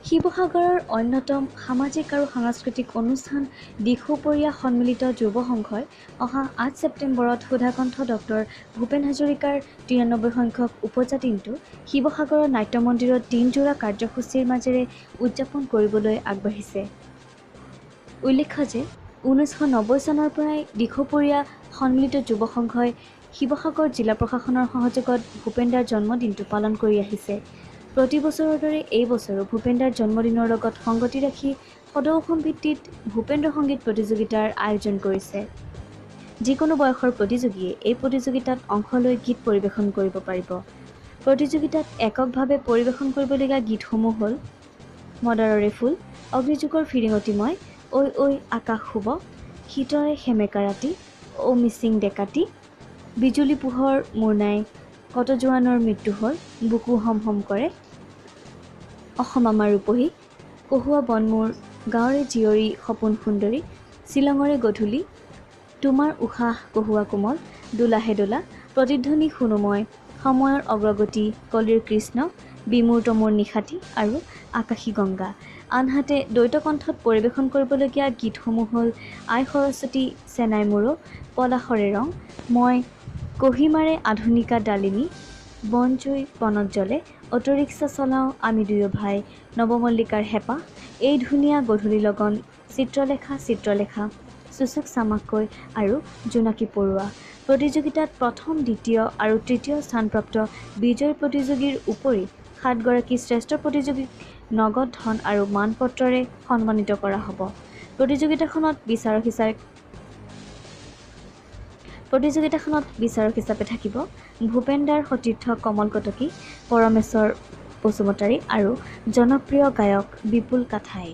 শিৱসাগৰৰ অন্যতম সামাজিক আৰু সাংস্কৃতিক অনুষ্ঠান দিখৌপৰীয়া সন্মিলিত যুৱ সংঘই অহা ৮ ছেপ্টেম্বৰত সুধাকণ্ঠ ডক্টৰ ভূপেন হাজৰিকাৰ ৯৩ সংখ্যক উপজা দিনটো শিৱসাগৰৰ নাট্য মন্দিৰত দিনজোৰা কাৰ্যসূচীৰ মাজেৰে উদযাপন কৰিবলৈ আগবাঢ়িছে। উল্লেখ্য যে ১৯৯০ চনৰ পৰাই দিখৌপৰীয়া সন্মিলিত যুৱ সংঘই শিৱসাগৰ জিলা প্ৰশাসনৰ সহযোগত ভূপেনদাৰ জন্মদিনটো পালন কৰি আহিছে। প্ৰতি বছৰৰ দৰে এই বছৰো ভূপেনদাৰ জন্মদিনৰ লগত সংগতি ৰাখি সদৌ অসম ভিত্তিত ভূপেন্দ্ৰ সংগীত প্ৰতিযোগিতাৰ আয়োজন কৰিছে। যিকোনো বয়সৰ প্ৰতিযোগীয়ে এই প্ৰতিযোগিতাত অংশ লৈ গীত পৰিৱেশন কৰিব পাৰিব। প্ৰতিযোগিতাত এককভাৱে পৰিৱেশন কৰিবলগীয়া গীতসমূহ হ'ল মদাৰৰে ফুল, অগ্নিযুগৰ ফিৰিঙতি মই, ঐ ঐ আকাশ শুব, শীতৰে সেমেকা ৰাতি, ঔ মিচিং ডেকাতি, বিজুলী পোহৰ মোৰ নাই, কত জোৱানৰ মৃত্যু হ'ল, বুকু হম হম কৰে, অসম আমাৰ ৰূপহী, কহুৱা বন মোৰ, গাঁৱৰে জীয়ৰী সপোন সুন্দৰী, শ্বিলঙৰে গধূলি, তোমাৰ উশাহ কহুৱা কোমল, দোলাহে দোলা, প্ৰতিধ্বনি শুনো মই, সময়ৰ অগ্ৰগতি, কলিৰ কৃষ্ণ, বিমূৰ্ত মোৰ নিশাতি আৰু আকাশী গংগা। আনহাতে দ্বৈত কণ্ঠত পৰিৱেশন কৰিবলগীয়া গীতসমূহ হ'ল আই সৰস্বতী চেনাই মোৰো, পলাশৰে ৰং, মই, কহিমাৰে আধুনিকা ডালিনী, বন জুই বনত জ্বলে, অটোৰিক্সা চলাওঁ আমি দুয়ো ভাই, নৱমল্লিকাৰ হেঁপাহ, এই ধুনীয়া গধূলি লগন, চিত্ৰলেখা চিত্ৰলেখা, চুচুক চামাককৈ আৰু জোনাকী পৰুৱা। প্ৰতিযোগিতাত প্ৰথম, দ্বিতীয় আৰু তৃতীয় স্থানপ্ৰাপ্ত বিজয়ী প্ৰতিযোগীৰ উপৰি ৭ গৰাকী শ্ৰেষ্ঠ প্ৰতিযোগীক নগদ ধন আৰু মানপত্ৰৰে সন্মানিত কৰা হ'ব। প্ৰতিযোগিতাখনত বিচাৰক হিচাপে থাকিব ভূপেনদাৰ সতীৰ্থ কমল কটকী, পৰমেশ্বৰ বসুমতাৰী আৰু জনপ্ৰিয় গায়ক বিপুল কাঠাই।